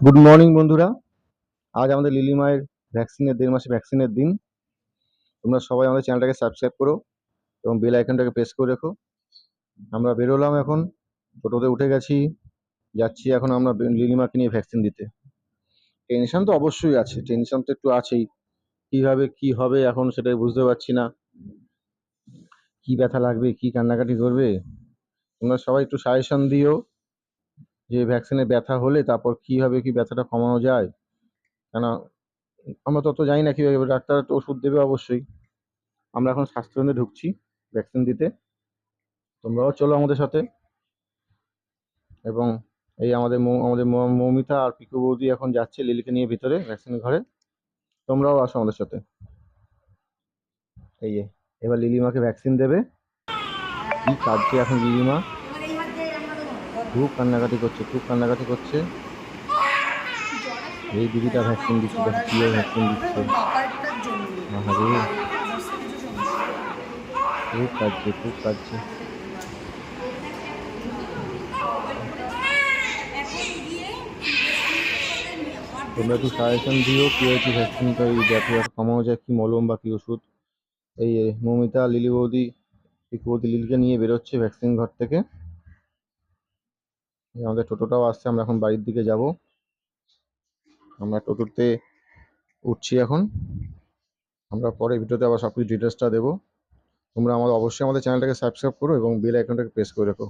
Good morning বন্ধুরা। আজ আমাদের লিলি মায়ের ভ্যাকসিনের 1.5 মাসে ভ্যাকসিনের দিন। তোমরা সবাই আমাদের চ্যানেলটাকে সাবস্ক্রাইব করো এবং বেল আইকনটাকে প্রেস করে রেখো। আমরা বেরোলাম এখন, টোটোতে উঠে গেছি, যাচ্ছি এখন আমরা লিলি মাকে নিয়ে ভ্যাকসিন দিতে। টেনশন তো অবশ্যই আছে, টেনশন তো একটু আছেই। কিভাবে কি হবে এখন সেটাই বুঝতে পারছি না। কি ব্যথা লাগবে, কি কান্নাকাটি করবে, তোমরা সবাই একটু সাজেশন দিও যে ভ্যাকসিনে ব্যথা হলে তারপর কিভাবে কি ব্যথাটা কমানো যায়। কেন আমরা তত জানি না কিভাবে, ডাক্তার তো ওষুধ দেবে অবশ্যই। আমরা এখন স্বাস্থ্যকেন্দ্রে ঢুকছি ভ্যাকসিন দিতে। তোমরাও চলো আমাদের সাথে। এবং এই মৌমিতা আর পিকু বৌদি এখন যাচ্ছে লিলিকে নিয়ে ভিতরে ভ্যাকসিনের ঘরে। তোমরাও আসো আমাদের সাথে। এই যে এবার লিলিমাকে ভ্যাকসিন দেবে। কি কাঁদছে এখন লিলিমা, খুব কান্নাকাটি করছে, খুব কান্নাকাটি করছে। এই দিদিটা ভ্যাকসিন দিচ্ছে, দেখো কিভাবে ভ্যাকসিন দিচ্ছে। আহারে, খুব কাঁদছে, খুব কাঁদছে। তোমরা একটু সাজেশন দিও কিভাবে কি ভ্যাকসিনটা এই ব্যথা কমানো যায়, কি মলম বা কি ওষুধ। এই মৌমিতা লিলি বৌদি পিকু বৌদি লিলিকে নিয়ে বেরোচ্ছে ভ্যাকসিন ঘর থেকে। এই আমাদের টোটোটাও আসছে, আমরা এখন বাড়ির দিকে যাব। আমরা টোটোতে উঠছি এখন। আমরা পরে ভিডিওতে আবার সব কিছু ডিটেলসটা দেবো। তোমরা অবশ্যই আমাদের চ্যানেলটাকে সাবস্ক্রাইব করো এবং বেল আইকনটাকে প্রেস করে রাখো।